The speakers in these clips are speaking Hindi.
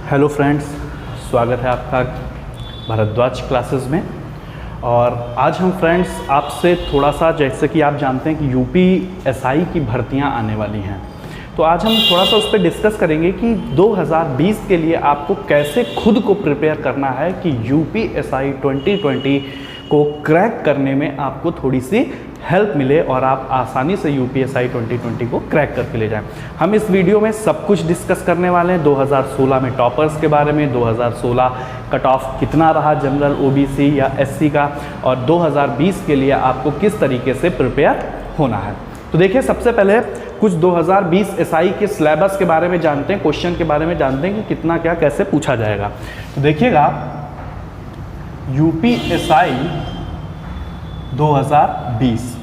हेलो फ्रेंड्स, स्वागत है आपका भारद्वाज क्लासेस में। और आज हम फ्रेंड्स आपसे थोड़ा सा, जैसे कि आप जानते हैं कि यूपीएसआई की भर्तियां आने वाली हैं, तो आज हम थोड़ा सा उस पर डिस्कस करेंगे कि 2020 के लिए आपको कैसे खुद को प्रिपेयर करना है कि यूपीएसआई 2020 को क्रैक करने में आपको थोड़ी सी हेल्प मिले और आप आसानी से यूपीएसआई 2020 को क्रैक करके ले जाएं। हम इस वीडियो में सब कुछ डिस्कस करने वाले हैं। 2016 में टॉपर्स के बारे में, 2016 कट ऑफ कितना रहा जनरल, ओबीसी या एससी का, और 2020 के लिए आपको किस तरीके से प्रिपेयर होना है। तो देखिए, सबसे पहले कुछ 2020 एसआई के सिलेबस के बारे में जानते हैं, क्वेश्चन के बारे में जानते हैं कि कितना क्या कैसे पूछा जाएगा। तो देखिएगा, यूपीएसआई 2020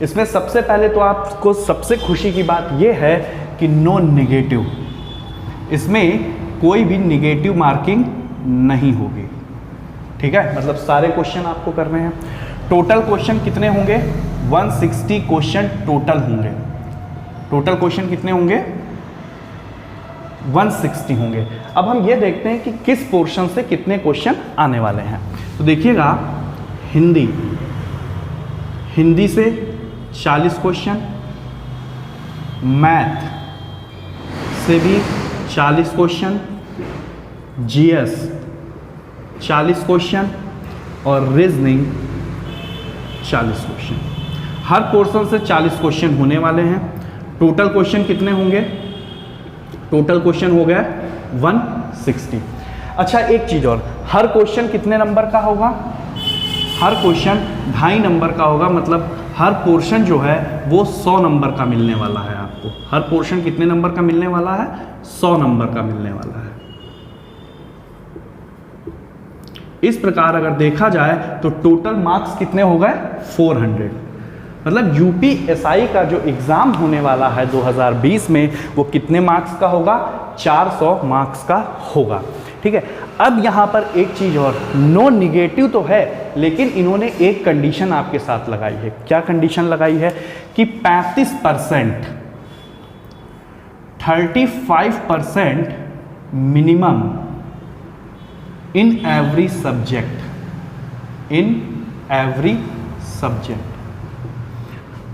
इसमें सबसे पहले तो आपको सबसे खुशी की बात यह है कि नो नेगेटिव, इसमें कोई भी नेगेटिव मार्किंग नहीं होगी। ठीक है, मतलब सारे क्वेश्चन आपको करने हैं। टोटल क्वेश्चन कितने होंगे? 160 क्वेश्चन टोटल होंगे। टोटल क्वेश्चन कितने होंगे? 160 होंगे। अब हम ये देखते हैं कि किस पोर्शन से कितने क्वेश्चन आने वाले हैं। तो देखिएगा, हिंदी से 40 क्वेश्चन, मैथ से भी 40 क्वेश्चन, जीएस 40 क्वेश्चन और रीजनिंग 40 क्वेश्चन। हर पोर्शन से 40 क्वेश्चन होने वाले हैं। टोटल क्वेश्चन कितने होंगे? टोटल क्वेश्चन हो गया 160। अच्छा, एक चीज़ और, हर क्वेश्चन कितने नंबर का होगा? हर क्वेश्चन 2.5 नंबर का होगा। मतलब हर पोर्शन जो है वो 100 नंबर का मिलने वाला है आपको। हर पोर्शन कितने नंबर का मिलने वाला है? 100 नंबर का मिलने वाला है। इस प्रकार अगर देखा जाए तो टोटल मार्क्स कितने हो गए? 400। मतलब यूपीएसआई का जो एग्ज़ाम होने वाला है 2020 में, वो कितने मार्क्स का होगा? 400 मार्क्स का होगा। ठीक है, अब यहाँ पर एक चीज़ और, नो निगेटिव तो है, लेकिन इन्होंने एक कंडीशन आपके साथ लगाई है। क्या कंडीशन लगाई है? कि 35%, 35% minimum in every subject, in every subject.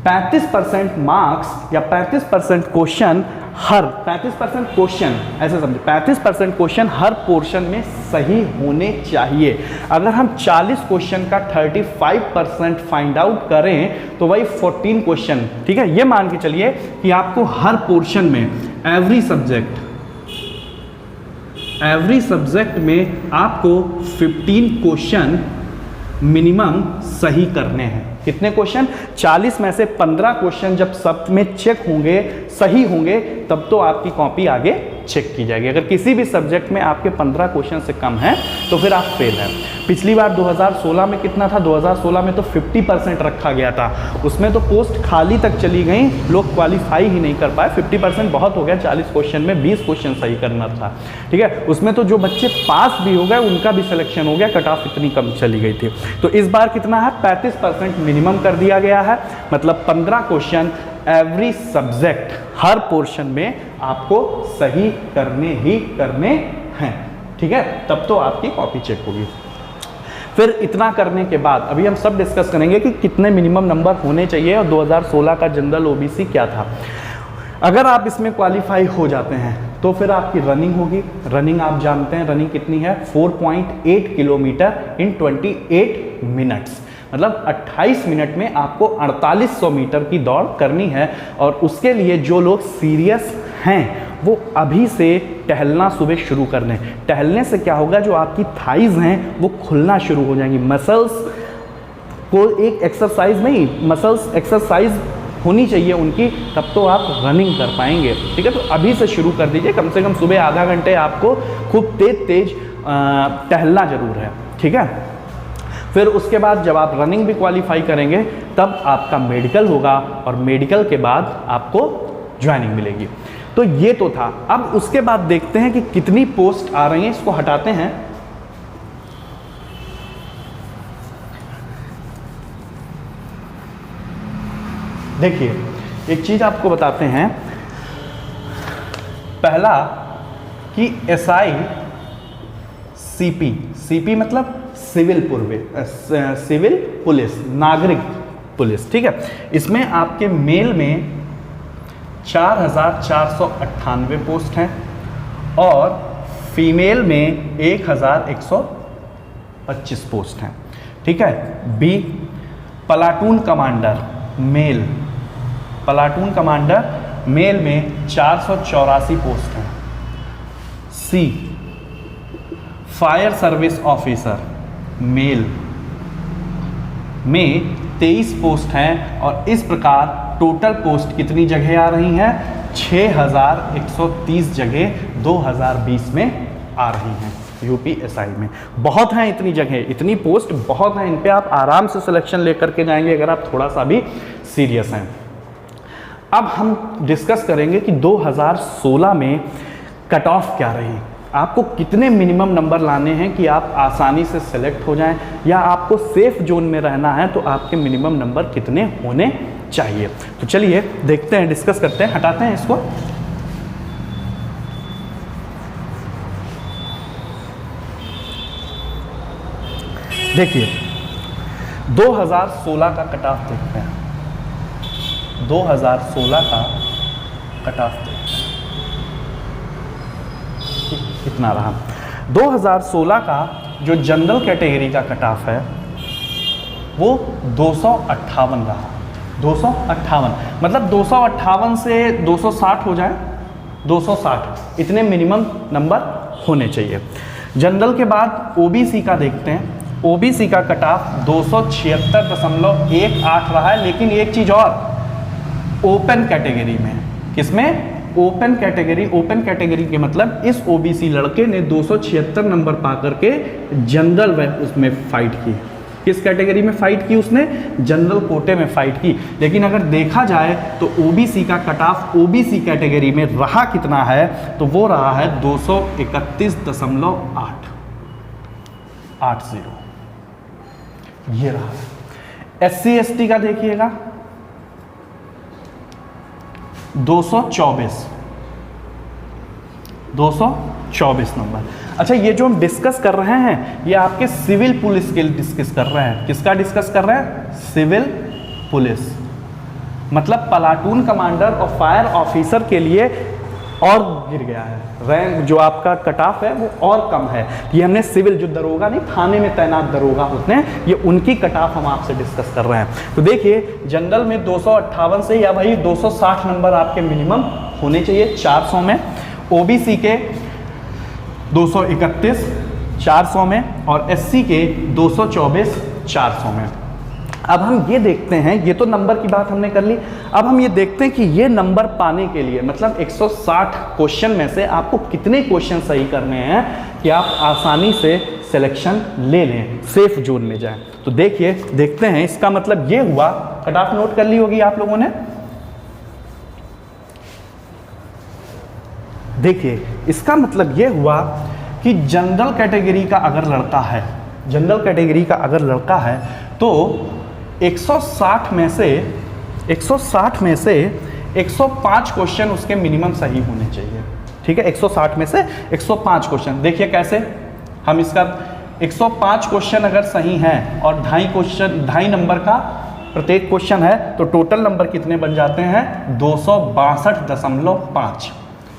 35% marks या 35% क्वेश्चन, हर 35% क्वेश्चन, ऐसे समझे, 35% क्वेश्चन हर पोर्शन में सही होने चाहिए। अगर हम 40 क्वेश्चन का 35% फाइंड आउट करें तो वही 14 क्वेश्चन, ठीक है, ये मान के चलिए कि आपको हर पोर्शन में एवरी सब्जेक्ट में आपको 15 क्वेश्चन मिनिमम सही करने हैं। कितने क्वेश्चन? 40 में से 15 क्वेश्चन जब सब में चेक होंगे, सही होंगे, तब तो आपकी कॉपी आगे चेक की जाएगी। अगर किसी भी सब्जेक्ट में आपके 15 क्वेश्चन से कम है तो फिर आप फेल हैं। पिछली बार 2016 में कितना था? 2016 में तो 50% रखा गया था। उसमें तो पोस्ट खाली तक चली गई, लोग क्वालिफाई ही नहीं कर पाए। 50% बहुत हो गया। 40 क्वेश्चन में 20 क्वेश्चन सही करना था। ठीक है, उसमें तो जो बच्चे पास भी हो गए उनका भी सिलेक्शन हो गया, कट ऑफ इतनी कम चली गई थी। तो इस बार कितना है? 35% मिनिमम कर दिया गया है। मतलब 15 क्वेश्चन एवरी सब्जेक्ट, हर पोर्शन में आपको सही करने ही करने हैं। ठीक है, तब तो आपकी कॉपी चेक होगी। फिर इतना करने के बाद अभी हम सब डिस्कस करेंगे कि कितने मिनिमम नंबर होने चाहिए और 2016 का जनरल ओबीसी क्या था। अगर आप इसमें क्वालिफाई हो जाते हैं तो फिर आपकी रनिंग होगी। रनिंग आप जानते हैं, रनिंग कितनी है? 4.8 किलोमीटर इन 28 मिनट्स। मतलब 28 मिनट में आपको 4800 मीटर की दौड़ करनी है। और उसके लिए जो लोग सीरियस हैं वो अभी से टहलना सुबह शुरू कर लें। टहलने से क्या होगा? जो आपकी थाइज हैं वो खुलना शुरू हो जाएंगी। मसल्स को एक एक्सरसाइज नहीं, मसल्स एक्सरसाइज होनी चाहिए उनकी, तब तो आप रनिंग कर पाएंगे। ठीक है, तो अभी से शुरू कर दीजिए। कम से कम सुबह आधा घंटे आपको खूब तेज टहलना जरूर है। ठीक है, फिर उसके बाद जब आप रनिंग भी क्वालिफाई करेंगे तब आपका मेडिकल होगा और मेडिकल के बाद आपको ज्वाइनिंग मिलेगी। तो ये तो था। अब उसके बाद देखते हैं कि कितनी पोस्ट आ रही हैं। इसको हटाते हैं। देखिए, एक चीज आपको बताते हैं। पहला कि एसआई सीपी, सीपी मतलब सिविल पुलिस, नागरिक पुलिस, ठीक है, इसमें आपके मेल में 4,498 पोस्ट हैं और फीमेल में 1,125 पोस्ट हैं, ठीक है। B, platoon commander male, platoon commander male में 484 पोस्ट हैं। C, fire service officer male में 23 पोस्ट हैं और इस प्रकार टोटल पोस्ट कितनी जगह आ रही हैं? 6,130 जगह 2020 में आ रही हैं यूपीएसआई में। बहुत हैं इतनी जगह, इतनी पोस्ट बहुत हैं, इन पे आप आराम से सिलेक्शन लेकर के जाएंगे अगर आप थोड़ा सा भी सीरियस हैं। अब हम डिस्कस करेंगे कि 2016 में कट ऑफ क्या रही, आपको कितने मिनिमम नंबर लाने हैं कि आप आसानी से सेलेक्ट हो जाएं, या आपको सेफ जोन में रहना है तो आपके मिनिमम नंबर कितने होने चाहिए। तो चलिए देखते हैं, डिस्कस करते हैं, हटाते हैं इसको। देखिए 2016 का कट ऑफ देखते हैं, 2016 का कट ऑफ देखते हैं कितना रहा। 2016 का जो जनरल कैटेगरी का कट ऑफ है वो 258 रहा, 258 मतलब 258 से 260 हो जाए, 260 इतने मिनिमम नंबर होने चाहिए। जनरल के बाद ओबीसी का देखते हैं, ओबीसी का कट ऑफ 276.18 रहा है, लेकिन एक चीज़ और, ओपन कैटेगरी में, किसमें? Open category. ओपन कैटेगरी के मतलब इस ओबीसी लड़के ने 276 नंबर पा करके जनरल उसमें फाइट की। किस कैटेगरी में फाइट की उसने? जनरल कोटे में फाइट की। लेकिन अगर देखा जाए तो ओबीसी का कट ऑफ ओबीसी कैटेगरी में रहा कितना है, तो वो रहा है 231.880, ये रहा। SC ST का देखिएगा 224 नंबर। अच्छा, ये जो हम डिस्कस कर रहे हैं ये आपके सिविल पुलिस के लिए डिस्कस कर रहे हैं। किसका डिस्कस कर रहे हैं? सिविल पुलिस, मतलब प्लाटून कमांडर और फायर ऑफिसर के लिए और गिर गया है रैंक, जो आपका कट ऑफ है वो और कम है। ये हमने सिविल जो दरोगा नहीं, थाने में तैनात दरोगा होते हैं, ये उनकी कट ऑफ हम आपसे डिस्कस कर रहे हैं। तो देखिए जनरल में 258 से या भाई 260 नंबर आपके मिनिमम होने चाहिए 400 में, ओबीसी के 231 400 में और एससी के 224 400 में। अब हम ये देखते हैं, ये तो नंबर की बात हमने कर ली, अब हम ये देखते हैं कि ये नंबर पाने के लिए मतलब 160 क्वेश्चन में से आपको कितने क्वेश्चन सही करने हैं कि आप आसानी से सिलेक्शन ले लें, सेफ जोन में जाएं। तो देखिए देखते हैं, इसका मतलब ये हुआ, कट ऑफ नोट कर ली होगी आप लोगों ने। देखिए इसका मतलब ये हुआ कि जनरल कैटेगरी का अगर लड़का है, जनरल कैटेगरी का अगर लड़का है तो 160 में से 105 क्वेश्चन उसके मिनिमम सही होने चाहिए। ठीक है, 160 में से 105 क्वेश्चन। देखिए कैसे हम इसका 105 क्वेश्चन अगर सही हैं और 2.5 नंबर का प्रत्येक क्वेश्चन है तो टोटल नंबर कितने बन जाते हैं? 262.5।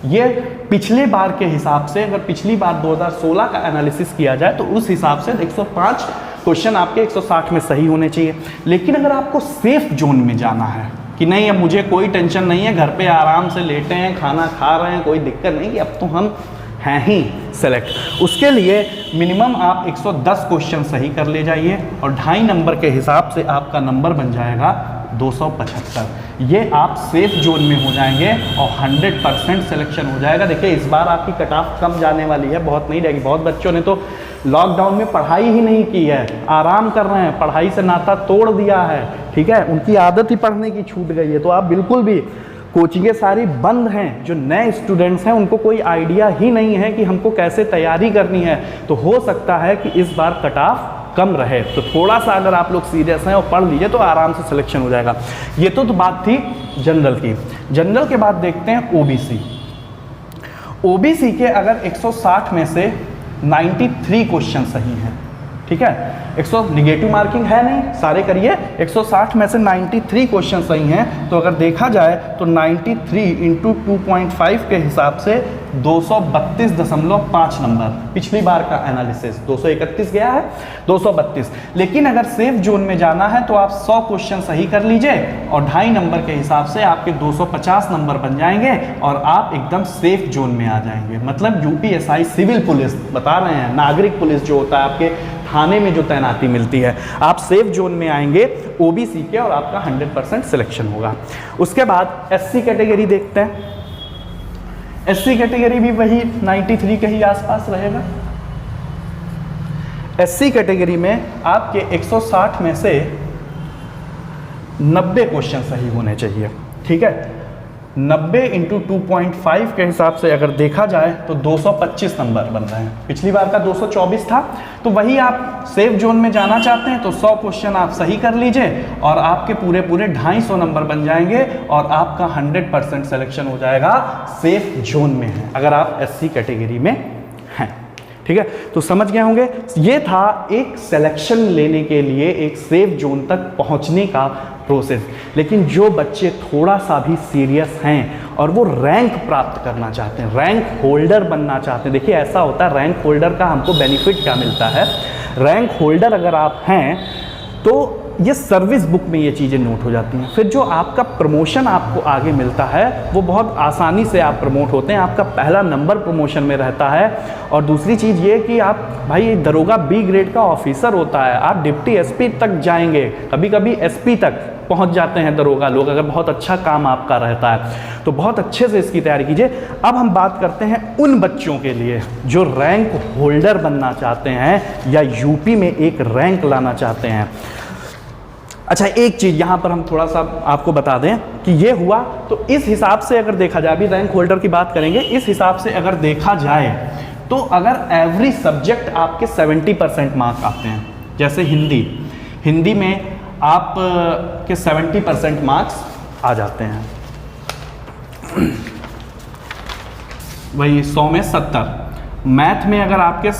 ये पिछले बार के हिसाब से, अगर पिछली बार 2016 का एनालिसिस किया जाए तो उस हिसाब से 105 क्वेश्चन आपके 160 में सही होने चाहिए। लेकिन अगर आपको सेफ जोन में जाना है कि नहीं अब मुझे कोई टेंशन नहीं है, घर पे आराम से लेटे हैं, खाना खा रहे हैं, कोई दिक्कत नहीं कि अब तो हम हैं ही सेलेक्ट, उसके लिए मिनिमम आप 110 क्वेश्चन सही कर ले जाइए और 2.5 नंबर के हिसाब से आपका नंबर बन जाएगा 275। ये आप सेफ जोन में हो जाएंगे और 100% सिलेक्शन हो जाएगा। देखिए इस बार आपकी कट ऑफ कम जाने वाली है, बहुत नहीं रहेगी। बहुत बच्चों ने तो लॉकडाउन में पढ़ाई ही नहीं की है, आराम कर रहे हैं, पढ़ाई से नाता तोड़ दिया है। ठीक है, उनकी आदत ही पढ़ने की छूट गई है। तो आप बिल्कुल भी, कोचिंगें सारी बंद हैं, जो नए स्टूडेंट्स हैं उनको कोई आइडिया ही नहीं है कि हमको कैसे तैयारी करनी है। तो हो सकता है कि इस बार कट ऑफ कम रहे, तो थोड़ा सा अगर आप लोग सीरियस हैं और पढ़ लीजिए तो आराम से सिलेक्शन हो जाएगा। ये तो बात थी जनरल की। जनरल के बाद देखते हैं ओबीसी। ओबीसी के अगर 160 में से 93 क्वेश्चन सही हैं, ठीक है, 100 निगेटिव मार्किंग है नहीं, सारे करिए, 160 में से 93 क्वेश्चन सही हैं, तो अगर देखा जाए तो 93 इंटू 2.5 के हिसाब से 232.5 नंबर, पिछली बार का एनालिसिस 231 गया है, 232। लेकिन अगर सेफ जोन में जाना है तो आप 100 क्वेश्चन सही कर लीजिए और 2.5 नंबर के हिसाब से आपके 250 नंबर बन जाएंगे और आप एकदम सेफ जोन में आ जाएंगे। मतलब यूपीएसआई सिविल पुलिस बता रहे हैं, नागरिक पुलिस जो होता है आपके थाने में जो तैनाती मिलती है, आप सेफ जोन में आएंगे ओबीसी के और आपका 100% सिलेक्शन होगा। उसके बाद एससी कैटेगरी देखते हैं। एससी कैटेगरी भी वही 93 के ही आसपास रहेगा। एससी कैटेगरी में आपके 160 में से 90 क्वेश्चन सही होने चाहिए, ठीक है। 90 इंटू 2.5 के हिसाब से अगर देखा जाए तो 225 नंबर बन रहे हैं, पिछली बार का 224 था। तो वही आप सेफ जोन में जाना चाहते हैं तो 100 क्वेश्चन आप सही कर लीजिए और आपके पूरे 250 नंबर बन जाएंगे और आपका 100% सिलेक्शन हो जाएगा, सेफ जोन में है अगर आप एससी कैटेगरी में हैं, ठीक है। तो समझ गए होंगे, ये था एक सिलेक्शन लेने के लिए एक सेफ जोन तक पहुंचने का प्रोसेस। लेकिन जो बच्चे थोड़ा सा भी सीरियस हैं और वो रैंक प्राप्त करना चाहते हैं, रैंक होल्डर बनना चाहते हैं, देखिए ऐसा होता है, रैंक होल्डर का हमको बेनिफिट क्या मिलता है, रैंक होल्डर अगर आप हैं तो ये सर्विस बुक में ये चीज़ें नोट हो जाती हैं। फिर जो आपका प्रमोशन आपको आगे मिलता है वो बहुत आसानी से आप प्रमोट होते हैं, आपका पहला नंबर प्रमोशन में रहता है। और दूसरी चीज़ ये कि आप भाई दरोगा बी ग्रेड का ऑफिसर होता है, आप डिप्टी एसपी तक जाएंगे, कभी कभी एसपी तक पहुंच जाते हैं दरोगा लोग, अगर बहुत अच्छा काम आपका रहता है तो बहुत अच्छे से इसकी तैयारी कीजिए। अब हम बात करते हैं उन बच्चों के लिए जो रैंक होल्डर बनना चाहते हैं या यूपी में एक रैंक लाना चाहते हैं। अच्छा, एक चीज़ यहाँ पर हम थोड़ा सा आपको बता दें कि ये हुआ तो इस हिसाब से अगर देखा जाए, अभी रैंक होल्डर की बात करेंगे, इस हिसाब से अगर देखा जाए तो अगर एवरी सब्जेक्ट आपके 70% मार्क्स आते हैं, जैसे हिंदी में आप के 70% मार्क्स आ जाते हैं, वही 100 में 70। मैथ में अगर आपके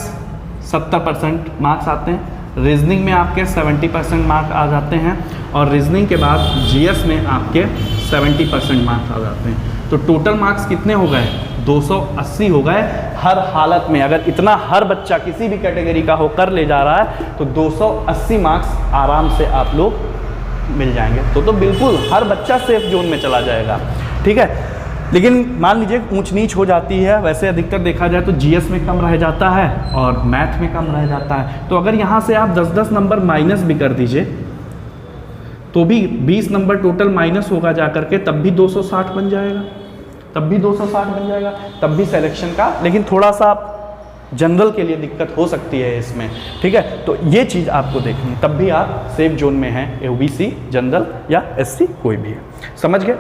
70% मार्क्स आते हैं, रीजनिंग में आपके 70% मार्क्स आ जाते हैं और रीजनिंग के बाद जीएस में आपके 70% मार्क्स आ जाते हैं। तो टोटल मार्क्स कितने हो गए, 280 हो गए। हर हालत में अगर इतना हर बच्चा किसी भी कैटेगरी का हो कर ले जा रहा है तो 280 मार्क्स आराम से आप लोग मिल जाएंगे। तो बिल्कुल हर बच्चा सेफ जोन में चला जाएगा, ठीक है। लेकिन मान लीजिए ऊंच नीच हो जाती है, वैसे अधिकतर देखा जाए तो जीएस में कम रह जाता है और मैथ में कम रह जाता है। तो अगर यहाँ से आप 10-10 नंबर माइनस भी कर दीजिए तो भी 20 नंबर टोटल माइनस होगा जा करके, तब भी 260 बन जाएगा, तब भी सिलेक्शन का। लेकिन थोड़ा सा जनरल के लिए दिक्कत हो सकती है इसमें, ठीक है। तो ये चीज़ आपको देखनी है, तब भी आप सेफ जोन में हैं, ओबीसी, जनरल या एससी कोई भी है, समझ गए।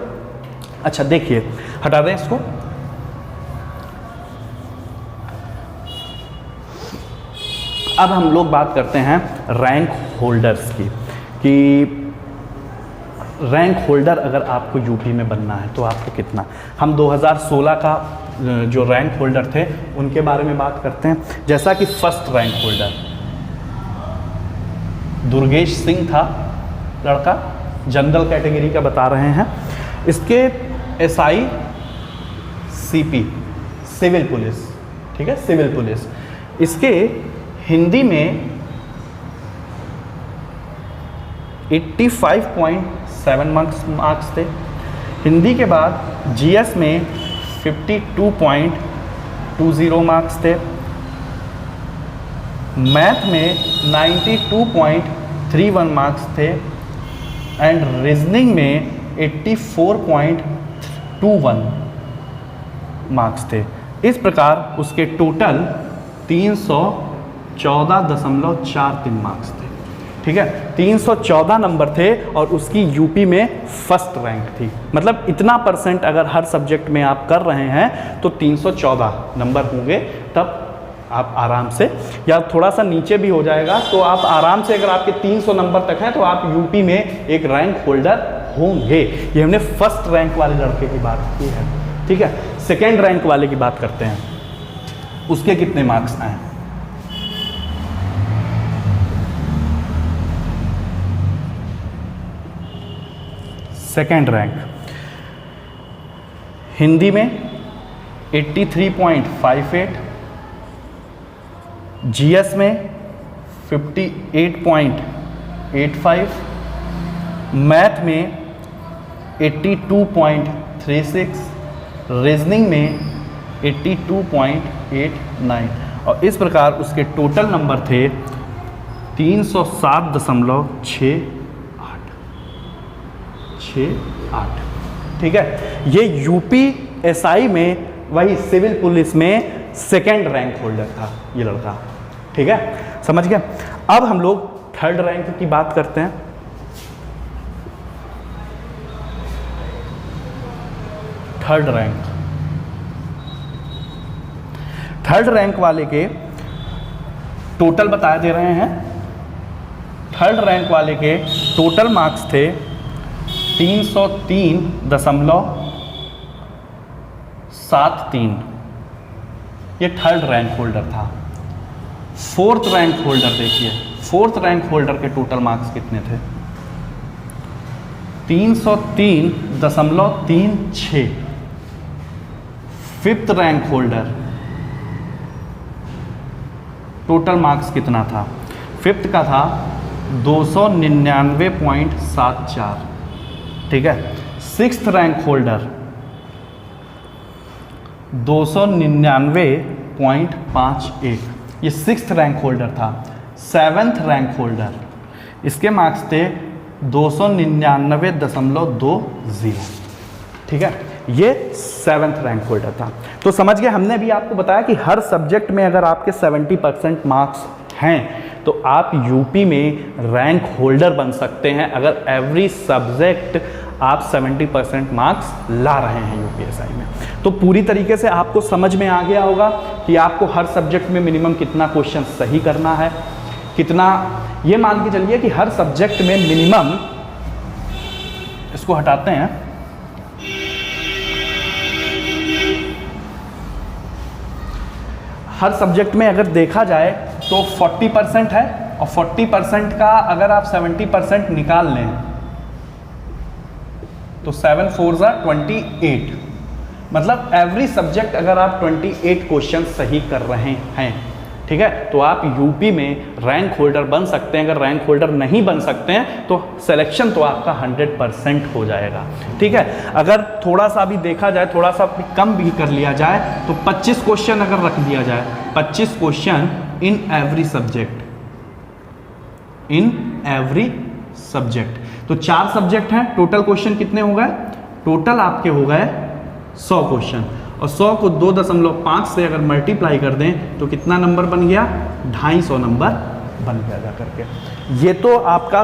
अच्छा देखिए, हटा दें इसको। अब हम लोग बात करते हैं रैंक होल्डर्स की, कि रैंक होल्डर अगर आपको यूपी में बनना है तो आपको कितना। हम 2016 का जो रैंक होल्डर थे उनके बारे में बात करते हैं। जैसा कि first rank holder Durgesh Singh था, लड़का, जनरल कैटेगरी का बता रहे हैं। इसके एसआई सीपी सिविल पुलिस, ठीक है, सिविल पुलिस। इसके हिंदी में 85.7 मार्क्स थे। हिंदी के बाद जीएस में 52.20 मार्क्स थे। मैथ में 92.31 मार्क्स थे एंड रीजनिंग में 84.21 मार्क्स थे। इस प्रकार उसके टोटल 314.43 मार्क्स थे, ठीक है। 314 नंबर थे और उसकी यूपी में फर्स्ट रैंक थी। मतलब इतना परसेंट अगर हर सब्जेक्ट में आप कर रहे हैं तो 314 नंबर होंगे, तब आप आराम से, या थोड़ा सा नीचे भी हो जाएगा तो आप आराम से, अगर आपके 300 नंबर तक हैं तो आप यूपी में एक रैंक होल्डर होंगे। ये हमने फर्स्ट रैंक वाले लड़के की बात की है, ठीक है, सेकेंड रैंक वाले की बात करते हैं, उसके कितने मार्क्स आए। सेकेंड रैंक हिंदी में 83.58, जीएस में 58.85, मैथ में 82.36, रीजनिंग में 82.89 और इस प्रकार उसके टोटल नंबर थे 307.68। ठीक है, ये यूपीएसआई में वही सिविल पुलिस में सेकेंड रैंक होल्डर था ये लड़का। ठीक है, समझ गए। अब हम लोग थर्ड रैंक की बात करते हैं। थर्ड रैंक वाले के टोटल बता दे रहे हैं। थर्ड रैंक वाले के टोटल मार्क्स थे 303.73। ये थर्ड रैंक होल्डर था। फोर्थ रैंक होल्डर देखिए, फोर्थ रैंक होल्डर के टोटल मार्क्स कितने थे, 303.36। Fifth rank holder total marks कितना था, फिफ्थ का था 299.74। ठीक है, सिक्स्थ रैंक होल्डर 299.51, ये सिक्स्थ रैंक होल्डर था। सेवेंथ रैंक होल्डर, इसके मार्क्स थे 299.20। ठीक है, ये सेवेंथ रैंक होल्डर था। तो समझ गए, हमने भी आपको बताया कि हर सब्जेक्ट में अगर आपके 70% मार्क्स हैं तो आप यूपी में रैंक होल्डर बन सकते हैं, अगर एवरी सब्जेक्ट आप 70% मार्क्स ला रहे हैं यूपीएसआई में। तो पूरी तरीके से आपको समझ में आ गया होगा कि आपको हर सब्जेक्ट में मिनिमम कितना क्वेश्चन सही करना है, कितना, ये मान के चलिए कि हर सब्जेक्ट में मिनिमम, इसको हटाते हैं, हर सब्जेक्ट में अगर देखा जाए तो 40% है और 40% का अगर आप 70% निकाल लें तो 7 4 28, मतलब एवरी सब्जेक्ट अगर आप 28 क्वेश्चन सही कर रहे हैं, ठीक है, तो आप यूपी में रैंक होल्डर बन सकते हैं। अगर रैंक होल्डर नहीं बन सकते हैं तो सिलेक्शन तो आपका 100% हो जाएगा। ठीक है, अगर थोड़ा सा भी देखा जाए, थोड़ा सा भी कम भी कर लिया जाए तो 25 क्वेश्चन अगर रख दिया जाए, 25 क्वेश्चन इन एवरी सब्जेक्ट, तो 4 सब्जेक्ट हैं, टोटल क्वेश्चन कितने हो गए, टोटल आपके हो गए 100 क्वेश्चन, और 100 को 2.5 से अगर मल्टीप्लाई कर दें तो कितना नंबर बन गया, 250 नंबर बन गया जा करके। ये तो आपका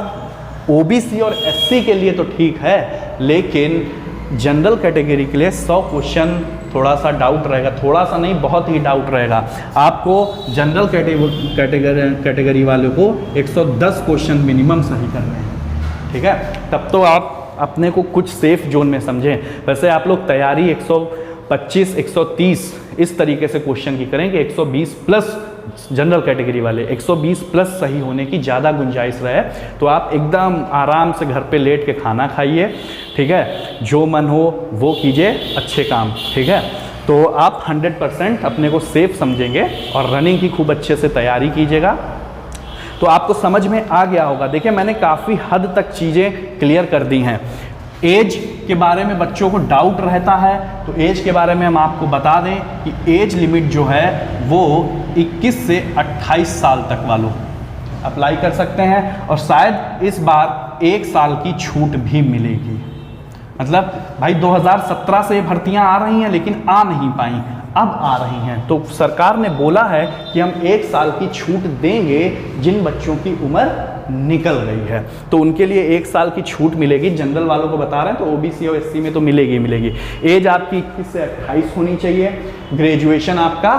ओबीसी और एससी के लिए तो ठीक है, लेकिन जनरल कैटेगरी के लिए 100 क्वेश्चन थोड़ा सा डाउट रहेगा, थोड़ा सा नहीं बहुत ही डाउट रहेगा। आपको जनरल कैटेगरी वालों को 110 क्वेश्चन मिनिमम सही करने हैं। ठीक है, तब तो आप अपने को कुछ सेफ जोन में समझें। वैसे आप लोग तैयारी 125 130 इस तरीके से क्वेश्चन की करें कि 120 प्लस जनरल कैटेगरी वाले 120 प्लस सही होने की ज़्यादा गुंजाइश रहे, तो आप एकदम आराम से घर पे लेट के खाना खाइए। ठीक है, जो मन हो वो कीजिए, अच्छे काम। ठीक है, तो आप 100% अपने को सेफ समझेंगे और रनिंग की खूब अच्छे से तैयारी कीजिएगा। तो आपको समझ में आ गया होगा। देखिए, मैंने काफ़ी हद तक चीज़ें क्लियर कर दी हैं। एज के बारे में बच्चों को डाउट रहता है, तो एज के बारे में हम आपको बता दें कि एज लिमिट जो है वो 21 से 28 साल तक वालों अप्लाई कर सकते हैं, और शायद इस बार 1 साल की छूट भी मिलेगी। मतलब भाई 2017 से भर्तियां आ रही हैं लेकिन आ नहीं पाई, अब आ रही हैं, तो सरकार ने बोला है कि हम 1 साल की छूट देंगे जिन बच्चों की उम्र निकल गई है, तो उनके लिए 1 साल की छूट मिलेगी। जनरल वालों को बता रहे हैं, तो ओबीसी और एससी में तो मिलेगी मिलेगी। एज आपकी 21 से 28 होनी चाहिए, ग्रेजुएशन आपका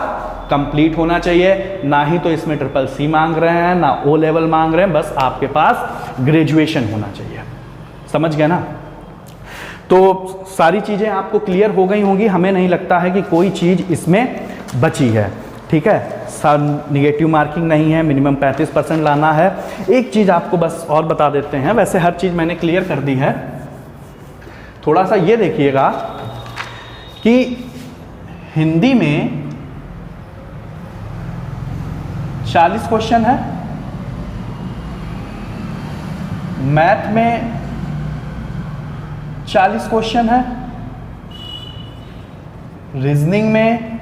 कंप्लीट होना चाहिए, ना ही तो इसमें SSC मांग रहे हैं ना O लेवल मांग रहे हैं, बस आपके पास ग्रेजुएशन होना चाहिए। समझ गए ना? तो सारी चीज़ें आपको क्लियर हो गई होंगी, हमें नहीं लगता है कि कोई चीज़ इसमें बची है। ठीक है, निगेटिव मार्किंग नहीं है, मिनिमम 35% लाना है। एक चीज़ आपको बस और बता देते हैं, वैसे हर चीज़ मैंने क्लियर कर दी है। थोड़ा सा ये देखिएगा कि हिंदी में 40 क्वेश्चन है, मैथ में 40 क्वेश्चन है, रीजनिंग में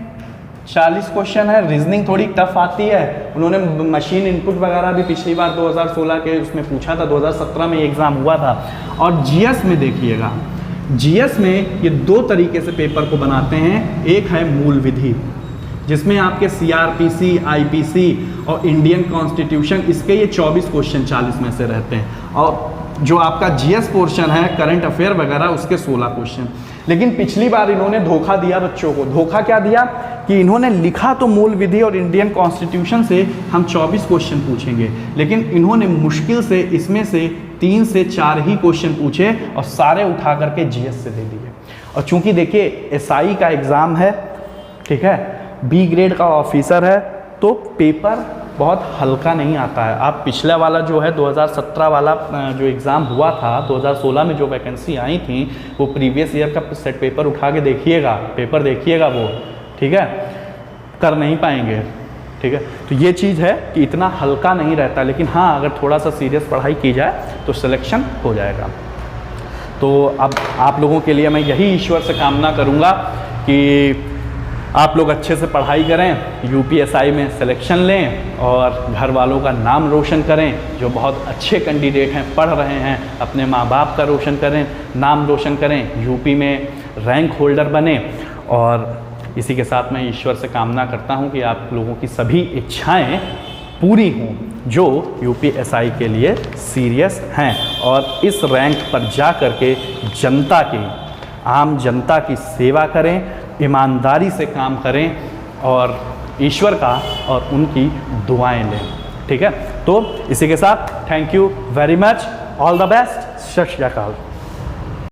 40 क्वेश्चन है। रीजनिंग थोड़ी टफ आती है, उन्होंने मशीन इनपुट वगैरह भी पिछली बार 2016 के उसमें पूछा था, 2017 में एग्ज़ाम हुआ था। और जीएस में देखिएगा, जीएस में ये 2 तरीके से पेपर को बनाते हैं। एक है मूल विधि, जिसमें आपके सीआरपीसी, आईपीसी और इंडियन कॉन्स्टिट्यूशन, इसके ये 24 क्वेश्चन 40 में से रहते हैं। और जो आपका जीएस पोर्शन है, करंट अफेयर वगैरह, उसके 16 क्वेश्चन। लेकिन पिछली बार इन्होंने धोखा दिया बच्चों को। धोखा क्या दिया कि इन्होंने लिखा तो मूल विधि और इंडियन कॉन्स्टिट्यूशन से हम 24 क्वेश्चन पूछेंगे, लेकिन इन्होंने मुश्किल से इसमें से 3 से 4 ही क्वेश्चन पूछे और सारे उठा करके जीएस से दे दिए। और चूंकि देखिए एसआई का एग्ज़ाम है, ठीक है, बी ग्रेड का ऑफिसर है, तो पेपर बहुत हल्का नहीं आता है। आप पिछला वाला जो है 2017 वाला जो एग्ज़ाम हुआ था, 2016 में जो वैकेंसी आई थी, वो प्रीवियस ईयर का सेट पेपर उठा के देखिएगा, पेपर देखिएगा वो, ठीक है, कर नहीं पाएंगे। ठीक है, तो ये चीज़ है कि इतना हल्का नहीं रहता, लेकिन हाँ अगर थोड़ा सा सीरियस पढ़ाई की जाए तो सिलेक्शन हो जाएगा। तो अब आप लोगों के लिए मैं यही ईश्वर से कामना करूँगा कि आप लोग अच्छे से पढ़ाई करें, यूपीएसआई में सिलेक्शन लें और घर वालों का नाम रोशन करें। जो बहुत अच्छे कैंडिडेट हैं, पढ़ रहे हैं, अपने माँ बाप का रोशन करें, नाम रोशन करें, यूपी में रैंक होल्डर बने। और इसी के साथ मैं ईश्वर से कामना करता हूं कि आप लोगों की सभी इच्छाएं पूरी हों जो यूपीएसआई के लिए सीरियस हैं, और इस रैंक पर जा कर के जनता की, आम जनता की सेवा करें, ईमानदारी से काम करें और ईश्वर का और उनकी दुआएं लें। ठीक है, तो इसी के साथ thank you very much, all the best, सत श्री अकाल।